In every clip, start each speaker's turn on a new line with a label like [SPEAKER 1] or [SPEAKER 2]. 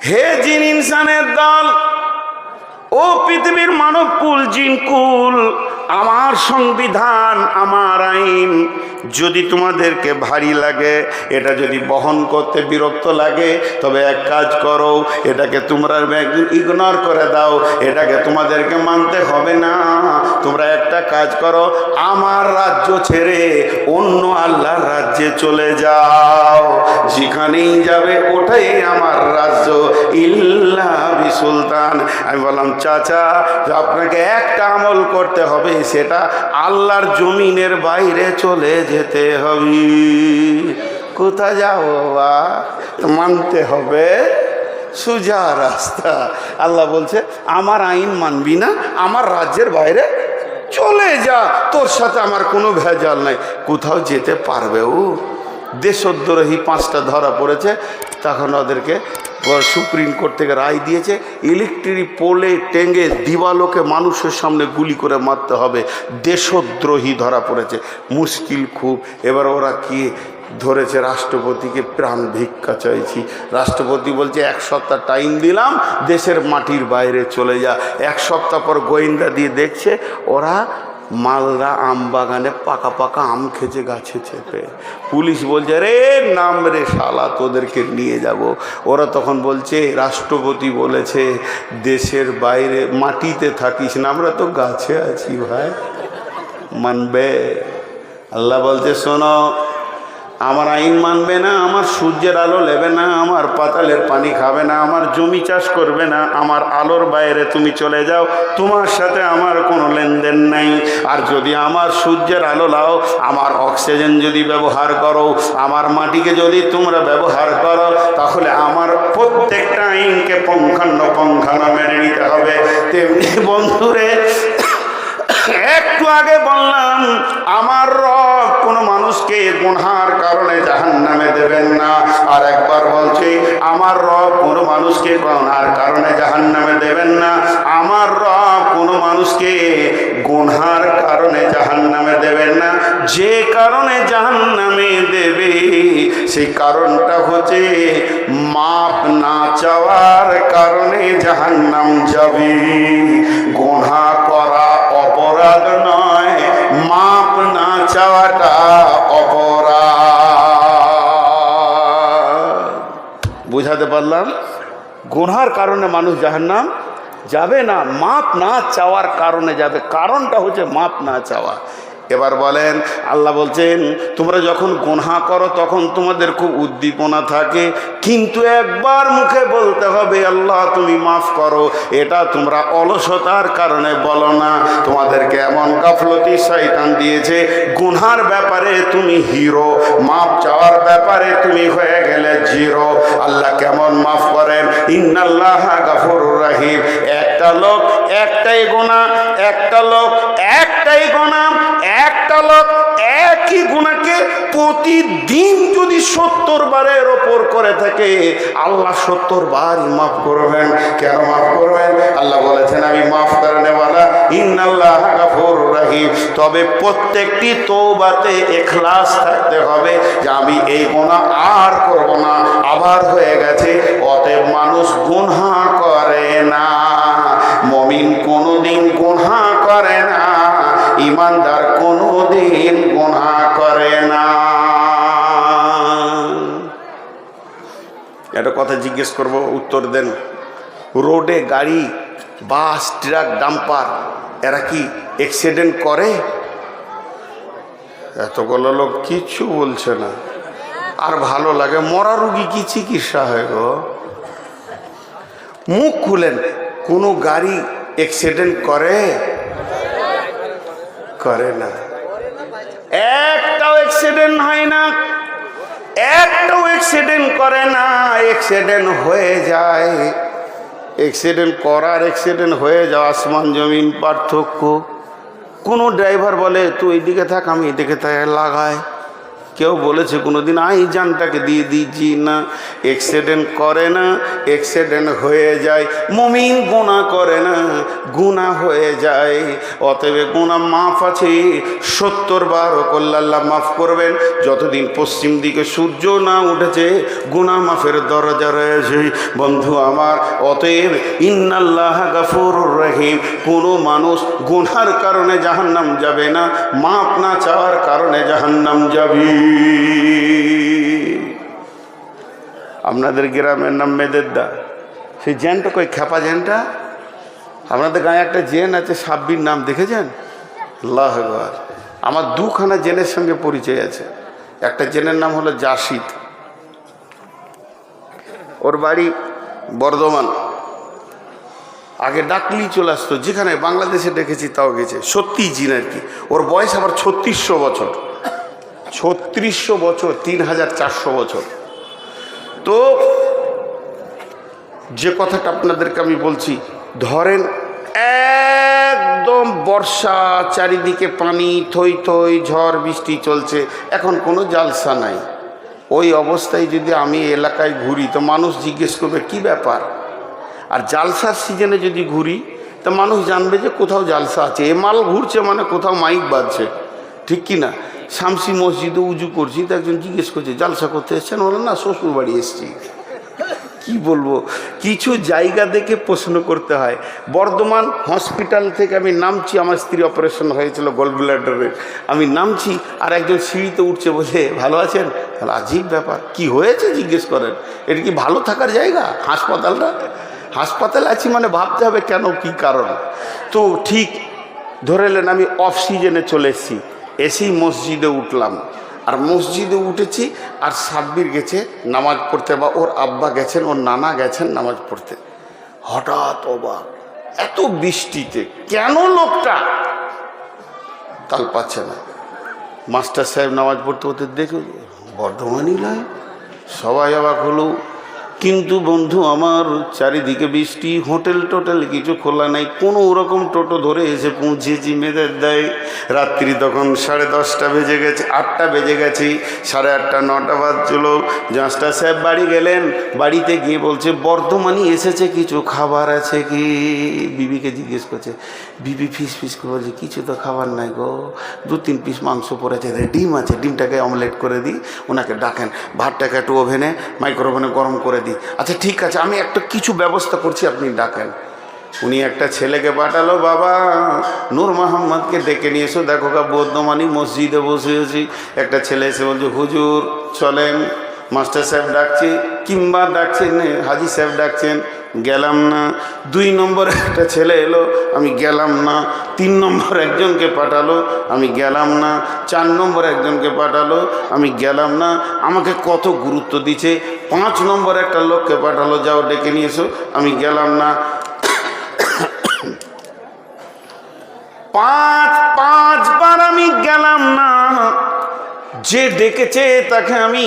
[SPEAKER 1] হে জিন ইনসানের দল, ও পৃথিবীর মানবকুল জিনকুল, আমার সংবিধান, আমার আইন যদি তোমাদেরকে ভারী লাগে, এটা যদি বহন করতে বিরক্ত লাগে, তবে এক কাজ করো, এটাকে তোমরা ইগনোর করে দাও, এটাকে তোমাদেরকে মানতে হবে না। তোমরা একটা কাজ করো, আমার রাজ্য ছেড়ে অন্য আল্লাহর রাজ্যে চলে যাও, যেখানেই যাবে ওটাই আমার রাজ্য, ইল্লা বিসুলতান। আমি বললাম, চাচা আপনাকে একটা আমল করতে হবে, সেটা আল্লাহর জমিনের বাইরে চলে যেতে হবে। কোথায় যাও বাবা? মানতে হবে সোজা রাস্তা। আল্লাহ বলছে, আমার আইন মানবি না, আমার রাজ্যের বাইরে চলে যা, তোর সাথে আমার কোনো ভেজাল নাই। কোথাও যেতে পারবে ও? দেশদ্রোহী 5টা ধরা পড়েছে, তখন ওদেরকে সুপ্রিম কোর্ট থেকে রায় দিয়েছে, ইলেকট্রিক পোলে টেঙ্গে দিবালোকে মানুষের সামনে গুলি করে মারতে হবে। দেশদ্রোহী ধরা পড়েছে, মুশকিল খুব। এবার ওরা কি ধরেছে, রাষ্ট্রপতিকে প্রাণ ভিক্ষা চাইছি। রাষ্ট্রপতি বলছে 1 সপ্তাহ টাইম দিলাম, দেশের মাটির বাইরে চলে যা। 1 সপ্তাহ পর গোয়েন্দা দিয়ে দেখছে ওরা মালদা আম বাগানে পাকা পাকা আম খেছে গাছে চেপে। পুলিশ বলছে, রে নাম রে শালা, তোদেরকে নিয়ে যাব। ওরা তখন বলছে, রাষ্ট্রপতি বলেছে দেশের বাইরে মাটিতে থাকিস না, আমরা তো গাছে আছি ভাই, মানবে? আল্লাহ বলছে, শোনো, আমার আইন মানবে না, আমার সূর্যের আলো নেবে না, আমার পাতালের পানি খাবে না, আমার জমি চাষ করবে না, আমার আলোর বাইরে তুমি চলে যাও, তোমার সাথে আমার কোনো লেনদেন নাই। আর যদি আমার সূর্যের আলো লাও, আমার অক্সিজেন যদি ব্যবহার করো, আমার মাটিকে যদি তোমরা ব্যবহার করো, তাহলে আমার প্রত্যেকটা আইনকে পুঙ্খানুপুঙ্খানু মেনে নিতে হবে। তেমনি বন্ধুরে, একটু আগে বললাম, আমার রব কোনো মানুষকে গুনার কারণে জাহান্নামে দেবেন না। আর একবার বলছি, আমার রব কোনো মানুষকে গুনার কারণে জাহান্নামে দেবেন না। আমার রব কোনো মানুষকে গুনার কারণে জাহান্নামে দেবেন না। যে কারণে জাহান্নামে দেবে, সেই কারণটা হচ্ছে মাপ না চাওয়ার কারণে জাহান্নাম যাবে। গুনাহ করা অপরাধ নয়, মাপ না চাওয়াটা অপরাধ। বুঝাতে পারলাম? গুনার কারণে মানুষ জাহান্নাম যাবে না, মাপ না চাওয়ার কারণে যাবে। কারণটা হচ্ছে মাপ না চাওয়া। এবার বলেন, আল্লাহ বলছেন, তোমরা যখন গুনাহ করো তখন তোমাদের খুব উদ্দীপনা থাকে, কিন্তু একবার মুখে বলতে হবে, আল্লাহ তুমি মাফ করো। এটা তোমরা অলসতার কারণে বলো না। তোমাদেরকে এমন গাফলতি শয়তান দিয়েছে, গুনার ব্যাপারে তুমি হিরো, মাফ চাওয়ার ব্যাপারে তুমি হয়ে গেলে জিরো। আল্লাহ কেমন মাফ করেন? ইন্নাল্লাহা গাফুরুর রহিম। একটা লোক একটাই গুনাহ, একটা লোক একটাই গুনাহ, একটা লোক একই গুনাহকে প্রতিদিন যদি 70 বারের ওপর করে থাকে, আল্লাহ 70 বার মাফ করবেন। কেন মাফ করবেন? আল্লাহ বলেছেন, আমি মাফ করে ওয়ালা ইন্নাল্লাহা গাফুরুর রহিম। তবে প্রত্যেকটি তওবাতে ইখলাস থাকতে হবে যে আমি এই গুনাহ আর করব না, আবার হয়ে গেছে। অতএব মানুষ গুনাহ করে না, মুমিন কোনোদিন গুনাহ করে না, ইমানদার কোনোদিন গুনাহ করে না। একটা কথা জিজ্ঞেস করব, উত্তর দেন। রোডে গাড়ি, বাস, ট্রাক, ডাম্পার, এরা কি অ্যাক্সিডেন্ট করে? এতগুলো লোক কিচ্ছু বলছে না। আর ভালো লাগে, মরা রুগী কি চিকিৎসা হয় গো? মুখ খুলেন। কোনো গাড়ি অ্যাক্সিডেন্ট করে? করে না। একটাও অ্যাক্সিডেন্ট হয় না, একটাও অ্যাক্সিডেন্ট করে না। অ্যাক্সিডেন্ট হয়ে যায়। অ্যাক্সিডেন্ট করার অ্যাক্সিডেন্ট হয়ে যাওয়া আসমান জমিন পার্থক্য। কোনো ড্রাইভার বলে তুই এদিকে থাক, আমি এদিকে থাক, লাগায়। কেউ বলেছে কোনোদিন এই জানটাকে দিয়ে দিচ্ছি না? অ্যাক্সিডেন্ট করে না, অ্যাক্সিডেন্ট হয়ে যায়। মুমিন গুনাহ করে না, গুনাহ হয়ে যায়। অতএব গুনাহ মাফ আছে, 70 বার করলে আল্লাহ মাফ করবেন। যতদিন পশ্চিম দিকে সূর্য না উঠেছে গুনাহ মাফের দরজা রয়েছে বন্ধু আমার। অতএব ইন্নাল্লাহ গাফুরুর রহিম। কোনো মানুষ গুনার কারণে জাহান্নাম যাবে না, মাফ না চাওয়ার কারণে জাহান্নাম যাবে। আপনাদের গ্রামের নাম মেদেরদা, সেই জেনটা কই খেপা জেনটা? আপনাদের গায়ে একটা জেন আছে সাব্বির নাম, দেখেছেন? আল্লাহু আকবার। আমার দুখানা জেনের সঙ্গে পরিচয় আছে। একটা জেনের নাম হলো জাসিদ, ওর বাড়ি বর্ধমান। আগে ডাকলেই চলে আসতো, যেখানে বাংলাদেশে ডেকেছি তাও গেছে। সত্যিই জিন আর কি। ওর বয়স আবার 3600 বছর। 3600 বছর, 3400 বছর। তো যে কথাটা আপনাদেরকে আমি বলছি, ধরেন একদম বর্ষা, চারিদিকে পানি, থই থই, ঝড় বৃষ্টি চলছে, এখন কোনো জালসা নাই। ওই অবস্থায় যদি আমি এলাকায় ঘুরি তো মানুষ জিজ্ঞেস করবে কি ব্যাপার। আর জালসার সিজনে যদি ঘুরি তো মানুষ জানবে যে কোথাও জালসা আছে। এ মাল ঘুরছে মানে কোথাও মাইক বাজছে, ঠিক কি না? শামসি মসজিদে উজু করছি তো একজন জিজ্ঞেস করছে জালসা করতে এসছেন? বলে না, শ্বশুর বাড়ি এসছি। কি বলবো, কিছু জায়গা দেখে প্রশ্ন করতে হয়। বর্ধমান হসপিটাল থেকে আমি নামছি, আমার স্ত্রী অপারেশন হয়েছিল গল ব্লাডারের। আমি নামছি আর একজন সিঁড়িতে উঠছে, বলে ভালো আছেন? তাহলে আজীব ব্যাপার, কি হয়েছে জিজ্ঞেস করেন। এটা কি ভালো থাকার জায়গা হাসপাতালটা? হাসপাতালে আছি মানে ভাবতে হবে কেন, কি কারণ। তো ঠিক ধরে নেন আমি অফ সিজনে চলে এসেছি, এসেই মসজিদে উঠলাম। আর মসজিদে উঠেছি আর সাব্বির গেছে নামাজ পড়তে, বা ওর আব্বা গেছেন, ওর নানা গেছেন নামাজ পড়তে। হঠাৎ অবাক, এত বৃষ্টিতে কেন লোকটা তাল পাচ্ছে না। মাস্টার সাহেব নামাজ পড়তে পড়তে দেখে বর্ধমানই নয়, সবাই অবাক হলো। কিন্তু বন্ধু আমার, চারিদিকে বৃষ্টি, হোটেল টোটেল কিছু খোলা নাই। কোনো ওরকম টোটো ধরে এসে পৌঁছেছি মেদেরদায়। রাত্রি তখন 10:30 বেজে গেছে, 8টা বেজে গেছে, 8:30 9টা বাজছিল। মাস্টার সাহেব বাড়ি গেলেন, বাড়িতে গিয়ে বলছে বর্ধমানই এসেছে, কিছু খাবার আছে কি? বিবিকে জিজ্ঞেস করছে, বিবি ফিস করে বলছে কিছু তো খাবার নাই গো, 2-3 পিস মাংস পড়েছে, ডিম আছে, ডিমটাকে অমলেট করে দিই। ওনাকে ডাকেন, ভাতটাকে একটু ওভেনে মাইক্রোওভেনে গরম করে দিই। আচ্ছা ঠিক আছে, আমি একটা কিছু ব্যবস্থা করছি, আপনি ডাকেন। উনি একটা ছেলেকে পাঠালো, বাবা নূর মোহাম্মদকে ডেকে নিয়ে এসো, দেখো বর্ধমানই মসজিদে বসে আছি। একটা ছেলে এসে বলছে হুজুর চলেন, মাস্টার সাহেব ডাকছি, কিংবা ডাকছেন হাজি সাহেব ডাকছেন, গেলাম না। 2 নম্বর একটা ছেলে এলো, আমি গেলাম না। 3 নম্বর একজনকে পাঠালো, আমি গেলাম না। 4 নম্বর একজনকে পাঠালো, আমি গেলাম না। আমাকে কত গুরুত্ব দিচ্ছে। 5 নম্বর একটা লোককে পাঠালো, যাও ডেকে নিয়ে এসো, আমি গেলাম না। 5 বার আমি গেলাম না। যে ডেকেছে তাকে আমি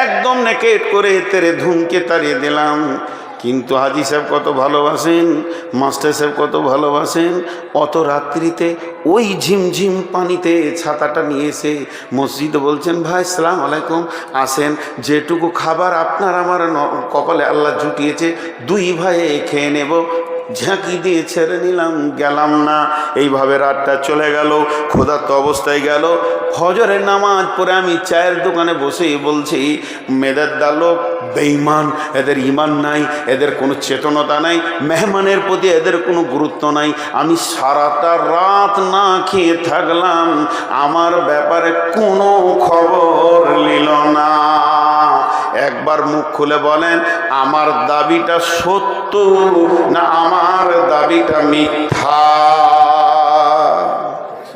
[SPEAKER 1] একদম নেকেট করে তেরে ধুমকে তাড়িয়ে দিলাম। কিন্তু হাজি সাহেব কত ভালোবাসেন, মাস্টার সাহেব কত ভালোবাসেন, অত রাত্রিতে ওই ঝিমঝিম পানিতে ছাতাটা নিয়ে এসে মসজিদে বলছেন, ভাই আসসালামু আলাইকুম, আসেন, যেটুকু খাবার আপনার আমার কপালে আল্লাহ জুটিয়েছে 2 ভাইয়ে খেয়ে নেব। ঝাঁকি দিয়ে ছেড়ে নিলাম, গেলাম না। এইভাবে রাতটা চলে গেল, ক্ষুধার্ত অবস্থায় গেল। ফজরের নামাজ পড়ে আমি চায়ের দোকানে বসেই বলছি, মেদেরদা লোক বেঈমান, এদের ঈমান নাই, এদের কোনো চেতনতা নাই, মেহমানের প্রতি এদের কোনো গুরুত্ব নাই। আমি সারাটা রাত না খেয়ে থাকলাম, আমার ব্যাপারে কোনো খবর নিল না। একবার মুখ খুলে বলেন, আমার দাবিটা সত্য না আমার দাবিটা মিথ্যা?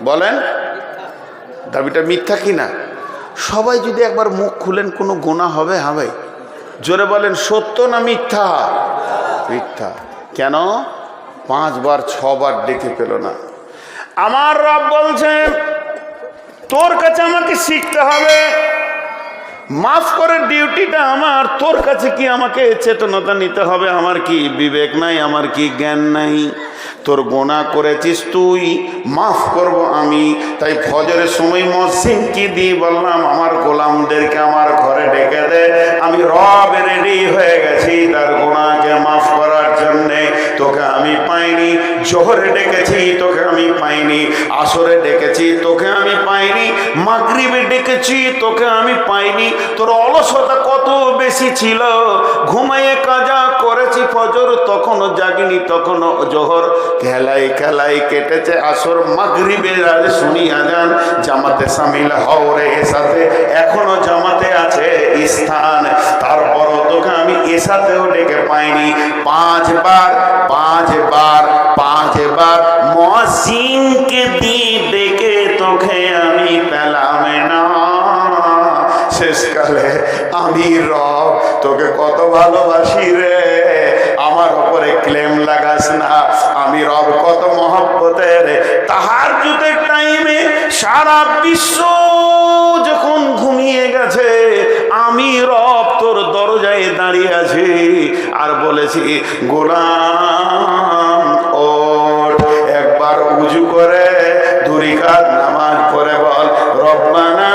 [SPEAKER 1] বলেন, দাবিটা মিথ্যা কি না? সবাই যদি একবার মুখ খুলেন কোনো গুনাহ হবে? হবে? জোরে বলেন, সত্য না মিথ্যা? মিথ্যা। কেন? 5 বার 6 বার ডেকে পেল না। আমার রব বলছেন, তোর কাছে আমাকে শিখতে হবে। মাফ করার ডিউটিটা আমার। তোর কাছে কি আমাকে চেতনতা নিতে হবে? আমার কি বিবেক নাই? আমার কি জ্ঞান নাই? তোর গুনাহ করেছিস তুই, মাফ করব আমি। তাই ফজরের সময় মসজিদ কি দিয়ে বললাম, আমার গোলামদেরকে আমার ঘরে ডেকে দে, আমি রব রেডি হয়ে গেছি তার গুনাহকে মাফ করার জন্যে। তোকে আমি পাইনি। জোহরে ডেকেছি, তোকে আমি পাইনি। আসরে ডেকেছি, তোকে আমি পাইনি। মাগরিবে ডেকেছি, তোকে আমি পাইনি। তোর অলসতা কত বেশি ছিল, ঘুমাইয়ে কাজা করেছি ফজর, তখনও জাগিনি, তখনও জোহর খেলাই খেলাই কেটেছে। আসর মাগরিবে আজ শুনি আজান, জামাতে সামিল হও রে সাথে, এখনো জামাতে আছে স্থান। তারপরও তোকে আমি এসাতেও ডেকে পাইনি। পাঁচবার মুয়াজ্জিনকে দিয়ে ডেকে তোকে আমি পেলাম না। শেষকালে আমি রব তোকে কত ভালোবাসি রে, আমার উপরে ক্লেম লাগাস না। আমি রব কত মহব্বতের। তাহাজ্জুদের টাইমে সারা বিশ্ব যখন ঘুমিয়ে গেছে, আমি রব তোর দরজায় দাঁড়িয়ে আছি আর বলেছি, গোলাম ওঠ, একবার উজু করে 2 রাকাত নামাজ পড়ে বল, রব্বানা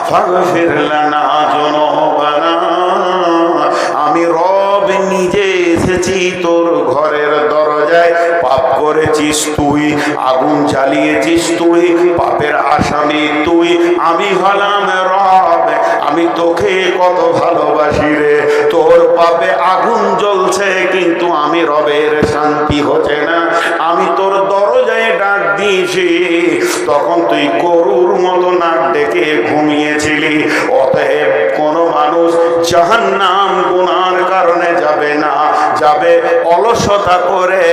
[SPEAKER 1] ফাগফির লানা যুনুবানা। আমি রব নিজে এসেছি তোর ঘরের দরজায়। পাপ করেছিস তুই, আগুন জ্বালিয়েছিস তুই, পাপের আসামি তুই, আমি হলাম রব। আমি তোকে কত ভালোবাসি রে, তোর পাপে আগুন জ্বলছে কিন্তু আমি রবের শান্তি হচ্ছে না। আমি তোর দরজায় ডাক দিয়েছি, তখন তুই গরুর মতো নাক ডেকে ঘুমিয়েছিলি। অতএব কোন মানুষ জাহান্নাম গুনার কারণে যাবে না, যাবে অলসতা করে।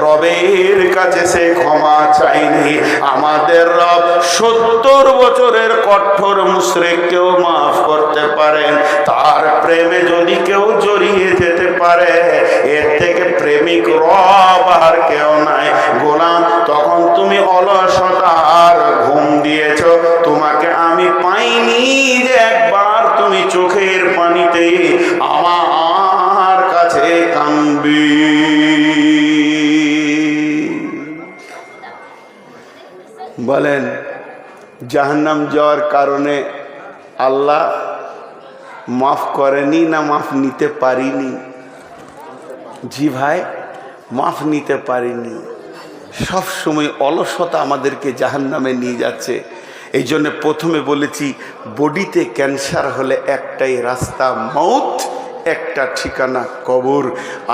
[SPEAKER 1] রবের কাছে সে ক্ষমা চাইনি। আমাদের রব 70 বছরের কঠোর মুশরিককেও মাফ করতে পারেন। তার প্রেমে যদি কেউ জড়িয়ে যেতে পারে, এর থেকে প্রেমিক রব আর কেউ নাই। গোলাম, তখন তুমি অলসতার ঘুম দিয়েছ, তোমাকে আমি পাইনি যে একবার তুমি চোখের পানিতে আমার কাছে কাঁদবি। বলেন, জাহান্নাম যাওয়ার কারণে আল্লাহ মাফ করেনি না মাফ নিতে পারিনি? জি ভাই, মাফ নিতে পারিনি। সব সময় অলসতা আমাদেরকে জাহান্নামে নিয়ে যাচ্ছে। এই জন্য প্রথমে বলেছি, বডিতে ক্যান্সার হলে একটাই রাস্তা মৌত, একটা ঠিকানা কবর।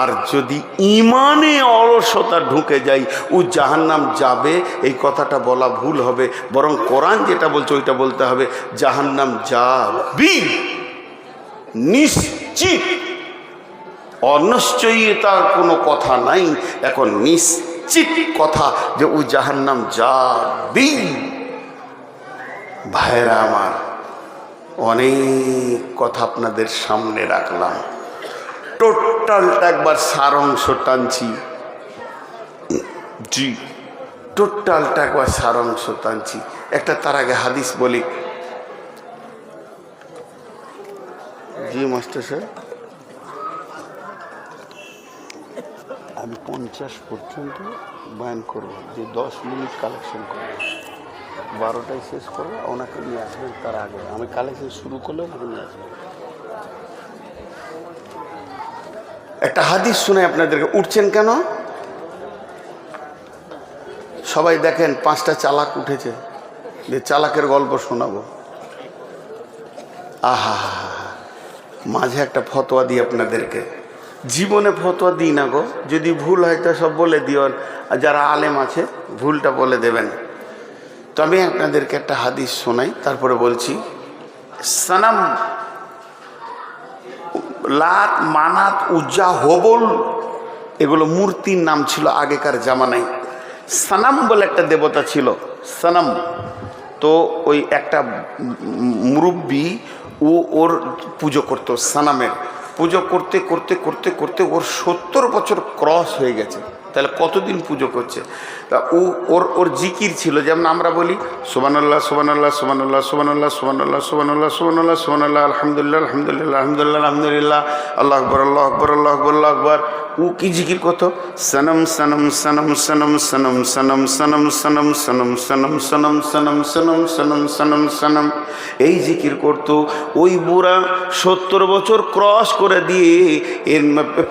[SPEAKER 1] আর যদি ইমানে অলসতা ঢুকে যায়, ও জাহান্নাম যাবে, এই কথাটা বলা ভুল হবে। বরং কোরআন যেটা বলছে ওইটা বলতে হবে, জাহান্নাম যাবি নিশ্চিত। অনিশ্চয়তার কোনো কথা নাই, এখন নিশ্চিত কথা যে ও জাহান্নাম যাবি। ভাইরা আমার, অনেক কথা আপনাদের সামনে রাখলাম, টোটালটা একবার সারাংশ টানছি। জি, টোটালটা একবার সারাংশ টানছি। একটা তার আগে হাদিস বলি। জি মাস্টার স্যার, আমি 50 পর্যন্ত বয়ান করবো, যে 10 মিনিট কালেকশন করবো, 12টায় শেষ করবো। ওনাকে নিয়ে আসবেন তার আগে, আমি কালেকশন শুরু করলে ওনাকে নিয়ে আসবেন। একটা হাদিস শুনে আপনাদেরকে, উঠছেন কেন? সবাই দেখেন 5টা চালাক উঠেছে, যে চালাকের গল্প শোনাবো। আহা, মাঝে একটা ফতোয়া দিই আপনাদেরকে। জীবনে ফতোয়া দিই না গো, যদি ভুল হয় তো সব বলে দিও, আর যারা আলেম আছে ভুলটা বলে দেবেন। তো আমি আপনাদেরকে একটা হাদিস শোনাই, তারপরে বলছি। সানাম, লাত, মানাত, উজ্জা, হবল, এগুলো মূর্তির নাম ছিল আগেকার জামানায়। সানাম বলে একটা দেবতা ছিল, সানাম। তো ওই একটা মুরব্বী ওর পুজো করতো, সানামের পুজো করতে করতে করতে করতে ওর 70 বছর ক্রস হয়ে গেছে। তাহলে কতদিন পুজো করছে? তা ওর জিকির ছিল, যেমন আমরা বলি সুবহানাল্লাহ সুবহানাল্লাহ সুবহানাল্লাহ সুবহানাল্লাহ সুবহানাল্লাহ সুবহানাল্লাহ সুবহানাল্লাহ সুবহানাল্লাহ আলহামদুলিল্লাহ আলহামদুলিল্লাহ আলহামদুলিল্লাহ আলহামদুলিল্লাহ আল্লাহু আকবার আল্লাহু আকবার আল্লাহু আকবার আল্লাহু আকবার। ও কি জিকির করতো? সনম সনম সনম সনম সনম সনম সনম সনম সনম সনম সনম সনম সনম সনম সনম সনম, এই জিকির করতো। ওই বুড়া 70 বছর ক্রস করে দিয়ে এর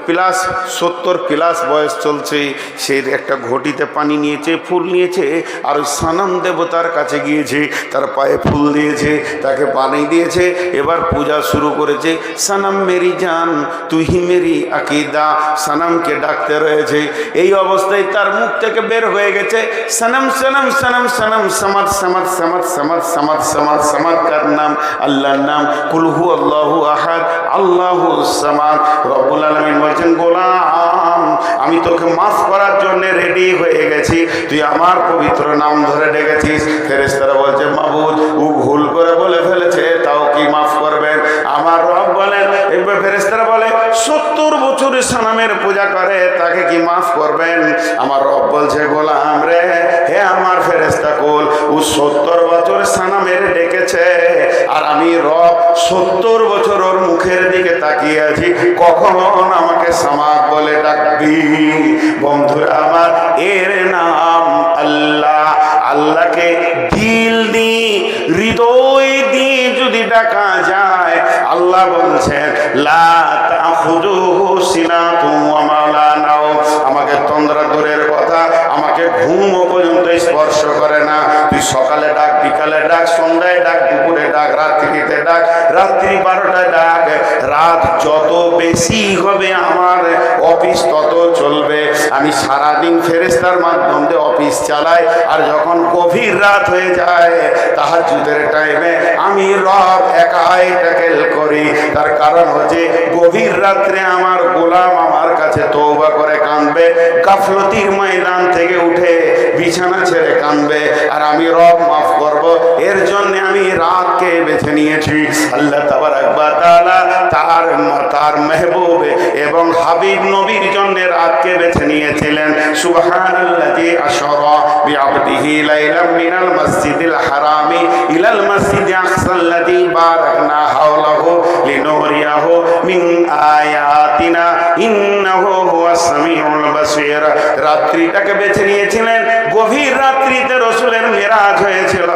[SPEAKER 1] প্লাস 70 প্লাস বয়স চলছে, সে একটা ঘটিতে পানি নিয়েছে, ফুল নিয়েছে, আর ওই সনম দেবতার কাছে গিয়েছে, তার পায়ে ফুল দিয়েছে, তাকে পানি দিয়েছে, এবার পূজা শুরু করেছে। সনম মেরি জান তুই হি মেরি আকিদা, সনমকে ডাকতে রয়েছে। এই অবস্থায় তার মুখ থেকে বের হয়ে গেছে সনম সনম সনম সনম সমাদ সমাদ সমাদ সমাদ সমাদ সমাদ সমাদ। কার নাম? আল্লাহর নাম। কুল হু আল্লাহু আহাদ আল্লাহু সামাদ। রব্বুল আলামিন বলছেন, গোলাম আমি তোকে মাফ করার জন্য রেডি হয়ে গেছি, তুই আমার পবিত্র নাম ধরে ডেকেছিস। ফেরেশতারা বলছে, মাবুদ ও ভুল করে বলে ফেলেছে, তাও কি মাফ করবেন? আমার রব বলেন, এবার ফেরেশতারা বলে 70 বছরের সনমের পূজা করে, তাকে কি মাফ করবেন? আমার রব বলছে, গোলাম রে, হে আমার ফেরেশতা কুল, ও 70 বছর সনমের ডেকেছে, আর আমি রব 70 বছর ওর মুখের দিকে তাকিয়ে আছি, কখন আমাকে সামাদ বলে ডাকবি? বন্ধুরা আমার, এর নাম আল্লাহ। আল্লাহকে দিল দিয়ে হৃদয় দিয়ে যদি ডাকা যায়, আল্লাহ বলছেন লা তাখুযুহু সিনাতুন ওয়া মালা নাওম, আমাকে তন্দ্রা দূরের কথা, আমাকে ঘুমও পর্যন্ত স্পর্শ করে না। তুই সকালে ডাক, বিকালে ডাক, সন্ধ্যায় ডাক, দুপুরে ডাক, রাত্রিতে ডাক, রাত্রি 12টায় ডাক, রাত যত বেশি হবে আমার অফিস তত চলবে। আমি সারাদিন ফেরেশতার মাধ্যমে অফিস চালাই, আর যখন গভীর রাত হয়ে যায় তাহাজ্জুদের টাইমে আমি রব একাই ট্যাকেল করি। তার কারণ হচ্ছে গভীর রাত্রে আমার গোলাম আমার কাছে তওবা করে কাঁদবে, গাফলতির ময়দান থেকে উঠে বিছানা ছেড়ে কাঁদবে, আর আমি রব মাফ করব। এর জন্য আমি রাতকে বেছে নিয়েছি। আল্লাহ তাবারাক ওয়া তাআলা তার মেহবুব এবং হাবিব নবীর জন্য রাতকে বেছে নিয়েছিলেন। সুবহানাল্লাযী আশরা বিআবদিহি লাইলাম মিনাল মাসজিদিল হারামি ইলাল মাসজিদি আকসাল্লাযী বারাকনা হাওলাহু লিনুরিয়াহু মিন আয়াতিনা ইন্নাহু হুয়াস সামিউল বাসীর। রাত্রিটাকে বেছে নিয়েছিলেন, গভীর রাত্রিতে রাসূলের মিরাজ হয়েছিল।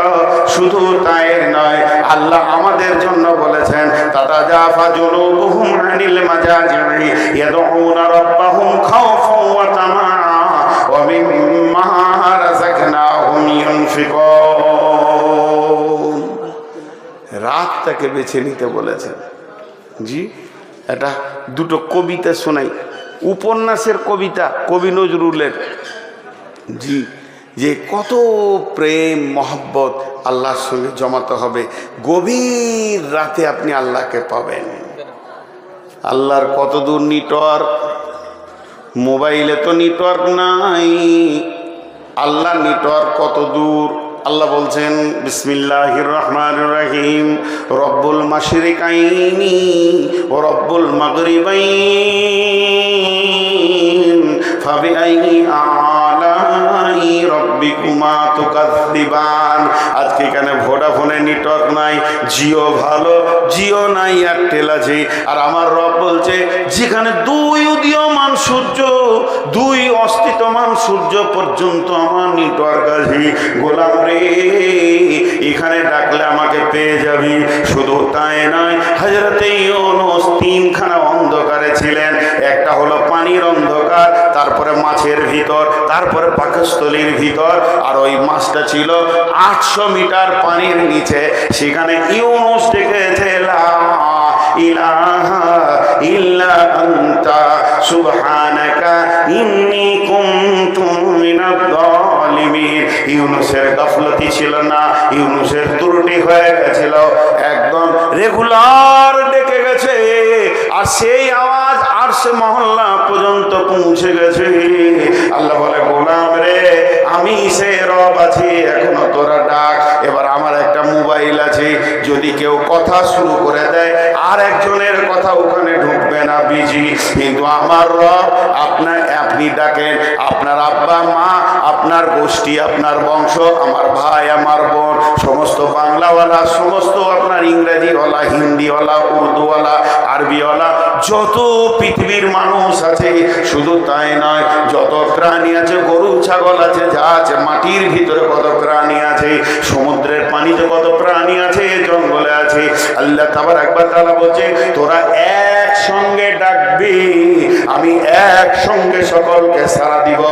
[SPEAKER 1] শুধু তাই নয়, আল্লাহ আমাদের জন্য বলেছেন তাতাজাফা জুনুবুহুম আনিল মাজাজি'i ইয়াদউনা রাব্বাহুম খাওফান ওয়া তামাআ ওয়া মিম্মা রাযাকনাহুম ইউনফিকুন। রাতটাকে বেছে নিতে বলেছেন। জি, এটা দুটো কবিতা শোনাই, উপন্যাসের কবিতা কবি নজরুলের। জি, যে কত প্রেম মহব্বত আল্লাহর সঙ্গে জমাতে হবে, গভীর রাতে আপনি আল্লাহকে পাবেন। আল্লাহর কত দূর নেটওয়ার্ক, মোবাইলে তো নেটওয়ার্ক নাই, আল্লাহর নেটওয়ার্ক কত দূর। আল্লাহ বলছেন বিসমিল্লাহির রহমানির রহিম, রব্বুল মাশরিকাইনি ও রব্বুল মাগরিবাইন ফাবিআইয়ি আলাই রব্বিকুমা তুকাযযিবান। আজকে এখানে ভোডাফোনে নেটওয়ার্ক নাই, জিও ভালো, জিও নাই, এয়ারটেল আছে। আর আমার রব বলছে যেখানে দুই উদীয়মান সূর্য, দুই অস্তিত্বমান সূর্য পর্যন্ত আমার নেটওয়ার্ক আছে। গোলাম রে, এখানে ডাকলে আমাকে পেয়ে যাবি। শুধু তাই নয়, হযরতে ইউনূস 3খানা অন্ধকারে ছিলেন। একটা হলো পানির অন্ধকার, তারপরে মাছের ভিতর, তারপরে পাকস্থলীর ভিতর, আর ওই মাছটা ছিল 800 মিটার পানির নিচে। সেখানে ইউনূস ডেকেছে লা ইলাহা ইল্লা আনতা সুবহানাকা ইন্নী কুনতু মিনাজ জালিমিন। ইউনূসের গাফলতি ছিল না, ইউনূসের ত্রুটি হয়ে গেছিল, একদম রেগুলার ডেকে গেছে, আর সেই আওয়াজ আরশে মহল্লা পর্যন্ত পৌঁছে গেছে। আল্লাহ বলে, গোলাম রে, আমি সে রব আছি, এখনো তোরা ডাক। এবার আমার একটা মোবাইল আছে, যদি কেউ কথা শুরু করে দেয় আর একজনের কথা ওখানে ঢুকবে থাকবে না বিজি, কিন্তু আমার রব আপনি ডাকেন আপনার আব্বা মা, আপনার গোষ্ঠী, আপনার বংশ, আমার ভাই, আমার বোন, সমস্ত বাংলাওয়ালা, সমস্ত আপনার ইংরেজিওয়ালা, হিন্দিওয়ালা, উর্দুওয়ালা, আরবিওয়ালা, যত পৃথিবীর মানুষ আছে, শুধু তাই নয়, যত প্রাণী আছে, গরু ছাগল আছে, যা আছে, মাটির ভিতরে কত প্রাণী আছে, সমুদ্রের পানিতে কত প্রাণী আছে, জঙ্গলে আছে, আল্লাহ তাবারক ওয়া তাআলা বলছে তোরা একসঙ্গে ডাকবি, আমি একসঙ্গে সকলকে সাড়া দিব।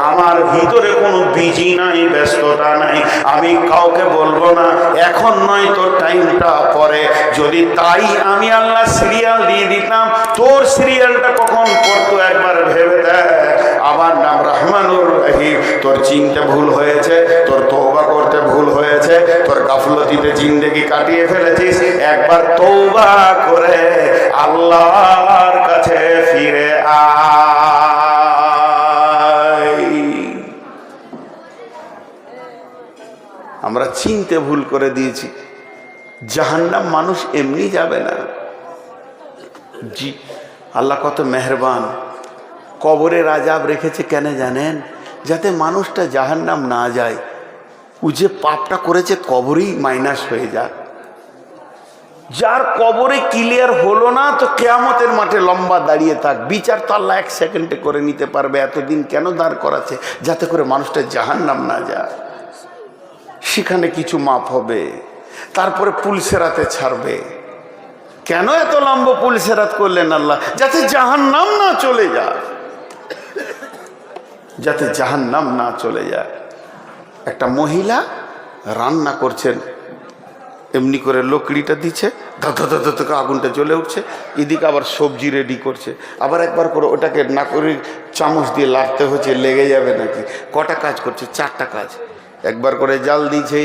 [SPEAKER 1] আমার ভিতরে কোনো বিজি নাই, ব্যস্ততা নাই, আমি কাউকে বলবো না এখন নয়, তোর টাইমটা পরে। যদি তাই আমি আল্লাহ সিরিয়াল দিয়ে দিতাম, তোর সিরিয়ালটা কখন পড়তো একবার ভেবে দেখ। আমার নাম রহমানুর রহিম, তোর চিনতে ভুল হয়েছে, তোর তওবা করতে ভুল হয়েছে, তোর গাফলতিতে জিন্দেগি কাটিয়ে ফেলেছিস, একবার তওবা করে আল্লাহর কাছে ফিরে আয়। আমরা চিনতে ভুল করে দিয়েছি। জাহান্নাম মানুষ এমনি যাবে না। জি, আল্লাহ কত মেহেরবান। কবরের আযাব রেখেছে কেন জানেন? যাতে মানুষটা জাহান্নাম না যায়, ও যে পাপটা করেছে কবরেই মাইনাস হয়ে যায়। যার কবরে ক্লিয়ার হলো না, তো কিয়ামতের মাঠে লম্বা দাঁড়িয়ে থাক, বিচার তো আল্লাহ 1 সেকেন্ডে করে নিতে পারবে। এতদিন কেন দাঁড় করাচ্ছে? যাতে করে মানুষটা জাহান্নাম না যায়। সেখানে কিছু মাপ হবে, তারপরে পুলসেরাতে ছাড়বে। কেন এত লম্বা পুলসেরাত করলেন আল্লাহ? যাতে জাহান্নাম না চলে যায়, যাতে জাহান্নাম না চলে যায়। একটা মহিলা রান্না করছেন, এমনি করে লকড়িটা দিচ্ছে, ধর আগুনটা জ্বলে উঠছে, এদিকে আবার সবজি রেডি করছে, আবার একবার করে ওটাকে না করে চামচ দিয়ে লাড়তে হচ্ছে, লেগে যাবে নাকি। কটা কাজ করছে? 4টা কাজ। একবার করে জাল দিয়েছে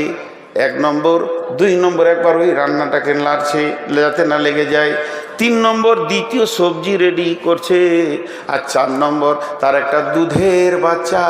[SPEAKER 1] 1 নম্বর, 2 নম্বর একবার ওই রান্নাটাকে লাড়ছে যাতে না লেগে যায়, 3 নম্বর দ্বিতীয় সবজি রেডি করছে, আর 4 নম্বর তার একটা দুধের বাচ্চা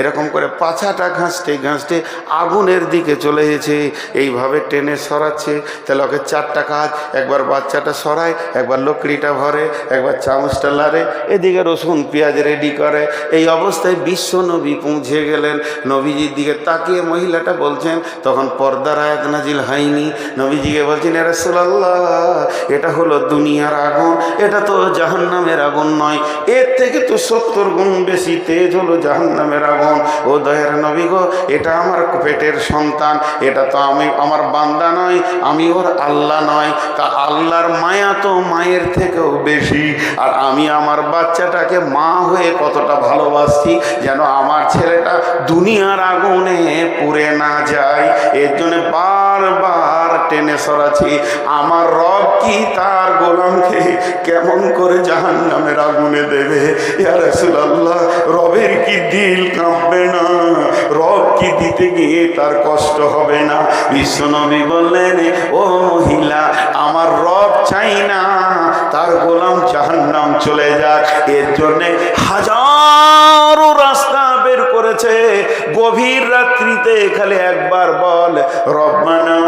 [SPEAKER 1] এরকম করে পাছাটা ঘাঁচতে ঘাঁচতে আগুনের দিকে চলে গেছে, এইভাবে টেনে সরাচ্ছে। তাহলে ওকে 4টা কাজ, একবার বাচ্চাটা সরায়, একবার লকড়িটা ভরে, একবার চামচটা লাড়ে, এদিকে রসুন পেঁয়াজ রেডি করে। এই অবস্থায় বিশ্ব নবী পৌঁছে গেলেন। নবীজির দিকে তাকিয়ে মহিলাটা বলছেন, তখন পর্দার আয়াত নাজিল হয়নি। নবীজিকে বলছেন, ইয়া রাসূলুল্লাহ, এটা হলো দুনিয়ার আগুন, এটা তো জাহান্নামের আগুন নয়, এর থেকে তো 70 গুণ বেশি তেজ হলো জাহান্নামের আগুন। ও দয়ার নবী গো, এটা আমার পেটের সন্তান, এটা তো আমি আমার বান্দা নয়, আমি ওর আল্লাহ নয়। তা আল্লাহর মায়া তো মায়ের থেকেও বেশি, আর আমি আমার বাচ্চাটাকে মা হয়ে কতটা ভালোবাসছি, যেন আমার ছেলেটা দুনিয়ার আগুনে পুড়ে না যায়। এর জন্য বারবার টেনে সরাচ্ছি। আমার রব কি তার গোলামকে কেমন করে জাহান্নামের আগুনে দেবে? ইয়া রাসূলুল্লাহ, রবের কি দিল কাঁপবে না? রব কি দিতে গিয়ে তার কষ্ট হবে না? বিশ্বনবী বললেন, ও মহিলা, আমার রব চাই না তার গোলাম জাহান্নাম চলে যাক। এর জন্যে হাজারো রাস্তা বের করেছে। গভীর রাত্রিতে খালি একবার বল, রব্বানা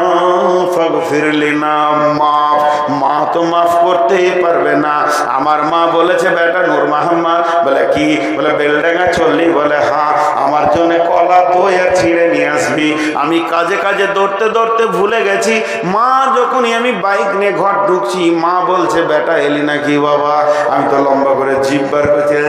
[SPEAKER 1] ফাগফির লিনা, মাফ। মা তো মাফ করতেই পারবে না। আমার মা বলেছে, বেটা নূর মোহাম্মদ, বলে কি? বলে বেলডাঙ্গা চললি? বলে হ্যাঁ। আমার জন্য কলা দই আর ছিঁড়ে নিয়ে আসবি। আমি কাজে কাজে দৌড়তে দৌড়তে ভুলে গেছি। মা যখনই আমি বাইক নিয়ে ঘর ঢুকছি, মা বলছে, বেটা এলি নাকি? বাবা, আমি তো লম্বা করে জিভ বার করছে,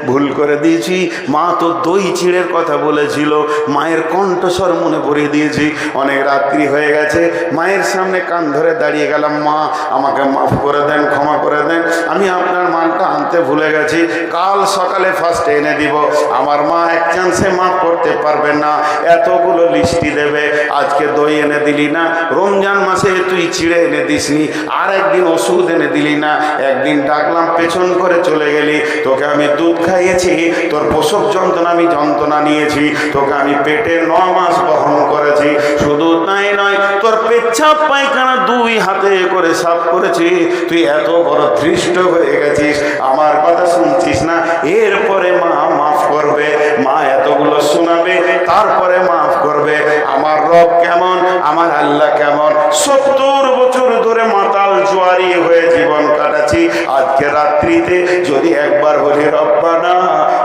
[SPEAKER 1] ভুল করে দিয়েছি। মা তো দই চিড়ের কথা বলেছিল। মায়ের কণ্ঠস্বর মনে পড়িয়ে দিয়েছি। অনেক রাত্রি হয়ে গেছে, মায়ের সামনে কান ধরে দাঁড়িয়ে গেলাম, মা আমাকে মাফ করে দেন, ক্ষমা করে দেন, আমি আপনার মানটা আনতে ভুলে গেছি, কাল সকালে ফার্স্ট এনে দিব। আমার মা এক চান্সে মাফ করতে পারবে না, এতগুলো লিস্টি দেবে। আজকে দই এনে দিলি না, রমজান মাসে তুই চিড়ে এনে দিসনি, আর একদিন ওষুধ এনে দিলি না, একদিন ডাকলাম পেছন করে চলে গেলি, তোকে আমি দুধ খাইয়েছি, তোর প্রসব যন্ত্রণা আমি যন্ত্রণা নিয়েছি, তোকে আমি পেটে 9 মাস বহন করেছি। শুধু তাই নয়, তোর পেচ্ছাপ পায়খানা 2 হাতে করে সাফ করেছি। তুই এত বড় ধৃষ্ট হয়ে গেছিস, আমার কথা শুনছিস না, এরপরে মা মাফ করবে, মা এতগুলো শোনাবে, তারপরে মাফ করবে। আমার রব কেমন, আমার আল্লাহ কেমন। 70 বছর ধরে মাতাল জোয়ারি হয়ে জীবন কাটাচ্ছি, আজকে রাত্রিতে যদি একবার বলি রব্বানা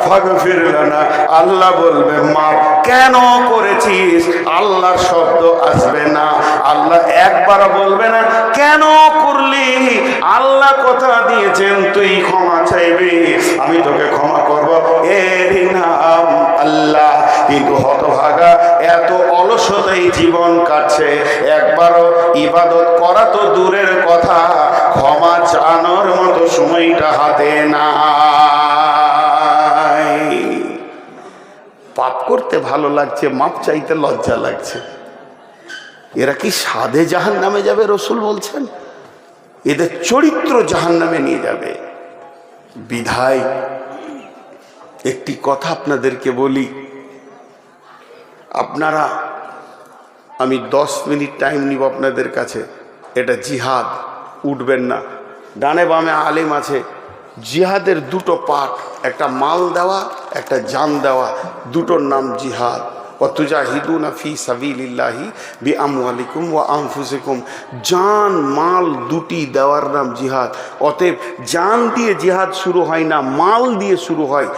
[SPEAKER 1] ফাগফির লানা, আল্লাহ বলবে মাফ। কেন করেছিস, আল্লাহর শব্দ আসবে না, আল্লাহ একবার বলবে না কেন করলি, আল্লাহ কথা দিয়েছেন তুই ক্ষমা চাইবি, আমি তোকে ক্ষমা করব, এর নাম আল্লাহ। কিন্তু হতভাগা এত অলসতাই জীবন কাটছে, একবারও ইবাদত করা তো দূরের কথা, ক্ষমা চানোর মতো সময়টা হাতে নাই। পাপ করতে ভালো লাগছে, মাপ চাইতে লজ্জা লাগছে। এরা কি সাধে জাহান্নামে যাবে? রসুল বলছেন এদের চরিত্র জাহান্নামে নিয়ে যাবে। বিধায় একটি কথা আপনাদেরকে বলি, আপনারা, আমি 10 মিনিট টাইম নিব আপনাদের কাছে। এটা জিহাদ, উঠবেন না। ডানে বামে আলেম আছে। জিহাদের দুটো পার্ট, একটা মাল দেওয়া, একটা জান দেওয়া, দুটোর নাম জিহাদ। ওয়াতুজাহিদুনা ফি সাবিলিল্লাহি বিআমওয়ালিকুম ওয়া আনফুসিকুম। জান মাল দুটি দেওয়ার নাম জিহাদ। অতএব জান দিয়ে জিহাদ শুরু হয় না, মাল দিয়ে শুরু হয়।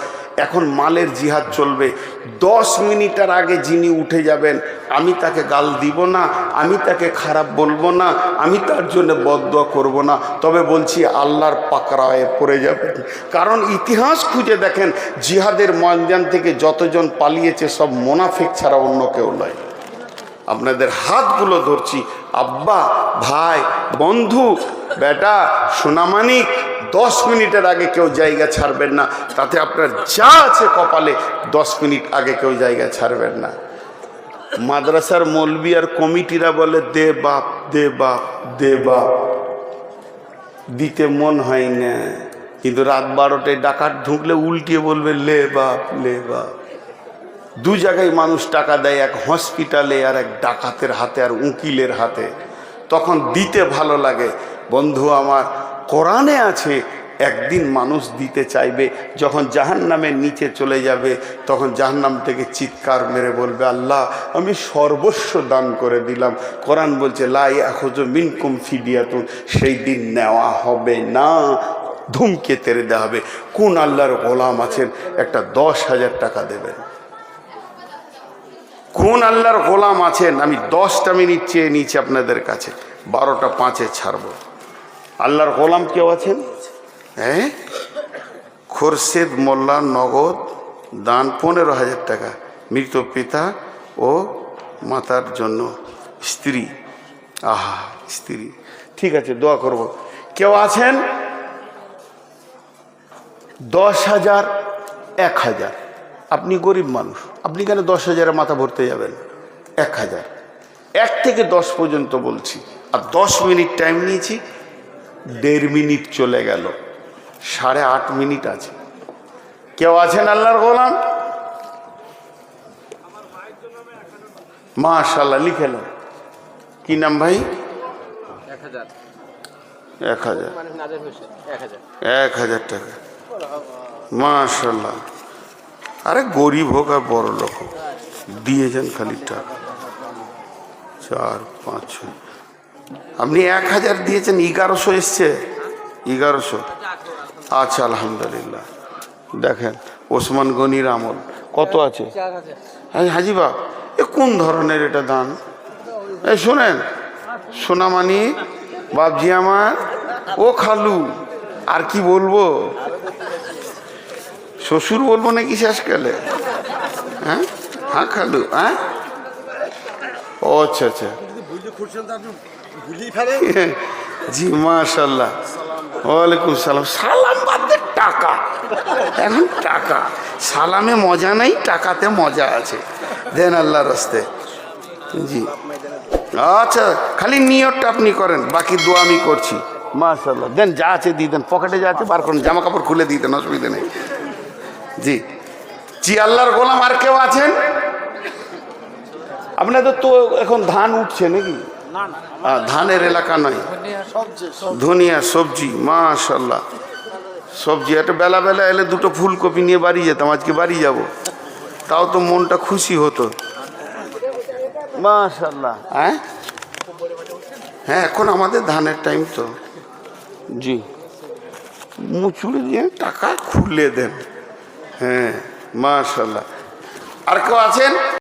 [SPEAKER 1] এখন মালের জিহাদ চলবে। 10 মিনিটের আগে যিনি উঠে যাবেন, আমি তাকে গাল দিব না, আমি তাকে খারাপ বলবো না, আমি তার জন্য বদদুয়া করব না, তবে বলছি আল্লাহর পাকড়ায় পড়ে যাবেন। কারণ ইতিহাস খুঁজে দেখেন, জিহাদের ময়দান থেকে যতজন পালিয়েছে সব মুনাফিক ছাড়া অন্য কেউ নয়। আপনাদের হাতগুলো ধরছি, আব্বা, ভাই, বন্ধু, বেটা, সোনামানিক, 10 মিনিটের আগে কেউ জায়গা ছাড়বেন না। তাতে আপনার যা আছে কপালে, 10 মিনিট আগে কেউ জায়গা ছাড়বেন না। মাদ্রাসার মৌলবি আর কমিটিরা বলে দে বাপ, দে বাপ, দে বাপ, দিতে মন হয় না, কিন্তু রাত 12টায় ডাকাত ঢুকলে উল্টিয়ে বলবে লে বাপ, লে বাপ। 2 জায়গায় মানুষ টাকা দেয়, এক হসপিটালে আর এক ডাকাতের হাতে আর উকিলের হাতে। তখন দিতে ভালো লাগে। বন্ধু আমার, কোরআনে আছে একদিন মানুষ দিতে চাইবে, যখন জাহান্নামের নিচে চলে যাবে, তখন জাহান্নাম থেকে চিৎকার মেরে বলবে আল্লাহ আমি সর্বস্ব দান করে দিলাম। কোরআন বলছে লা ইয়াখুযু মিনকুম ফিদিয়াতুন, সেই দিন নেওয়া হবে না, ধুমকে তেড়ে দেওয়া হবে। কোন আল্লাহর গোলাম আছেন একটা 10,000 টাকা দেবেন? কোন আল্লাহর গোলাম আছেন? আমি 10টা মিনিট চেয়ে নিচ্ছি আপনাদের কাছে, 12টা 5-এ ছাড়ব। আল্লাহর গোলাম কেউ আছেন? হ্যাঁ, খোরশেদ মোল্লা, নগদ দান 15,000 টাকা, মৃত পিতা ও মাতার জন্য, স্ত্রী। আহা, স্ত্রী, ঠিক আছে, দোয়া করব। কেউ আছেন? 10,000, 1,000। আপনি গরিব মানুষ, আপনি কেন 10,000-এ মাথা ভরতে যাবেন? 1,000, 1 থেকে 10 পর্যন্ত বলছি, আর 10 মিনিট টাইম নিয়েছি, 1.5 মিনিট চলে গেল, 8.5 মিনিট আছে। কেউ আছেন আল্লাহর গোলাম? মাশাআল্লাহ, লিখে নেন। কি নাম ভাই? 1,000 টাকা, মাশাআল্লাহ। আরে গরিব হোক আর বড় লোক হোক, দিয়েছেন খালি টাকা। 4, 5, 6, আপনি 1,000 দিয়েছেন, 1100 এসছে, 1100। আচ্ছা, আলহামদুলিল্লাহ। দেখেন ওসমান গনির আমল কত আছে। হ্যাঁ হাজিবা, এ কোন ধরনের এটা দান? এই শোনেন, সোনামানি বাপজি আমার, ও খালু, আর কি বলবো, শ্বশুর বলবো নাকি শেষকালে? হ্যাঁ হ্যাঁ খালু, হ্যাঁ, ও আচ্ছা আচ্ছা, জি মাশাল্লাহ, ওয়ালাইকুম সালাম। সালাম বাদ দে, টাকা, এখন টাকা, সালামে মজা নেই, টাকাতে মজা আছে। দেন আল্লাহর রাস্তে। জি আচ্ছা, খালি নিয়তটা আপনি করেন, বাকি দোয়া আমি করছি। মাশাল্লাহ, দেন, যা আছে দিয়ে দেন, পকেটে যা আছে বার করেন, জামা কাপড় খুলে দিয়ে দেন, অসুবিধা নেই। জি জি, আল্লাহর গোলাম আর কেউ আছেন? আপনাদের তো এখন ধান উঠছে নাকি? ধানের এলাকা নয়, ধনিয়া সবজি, মাশাল্লাহ। সবজি একটা বেলা বেলা এলে দুটো ফুলকপি নিয়ে বাড়ি যেতাম, আজকে বাড়ি যাব, তাও তো মনটা খুশি হতো। মাশাআল্লাহ। হ্যাঁ হ্যাঁ, এখন আমাদের ধানের টাইম তো। জি, মুচুড়ে দিয়ে টাকা খুলে দেন। হ্যাঁ মাশাআল্লাহ। আর কেউ আছেন?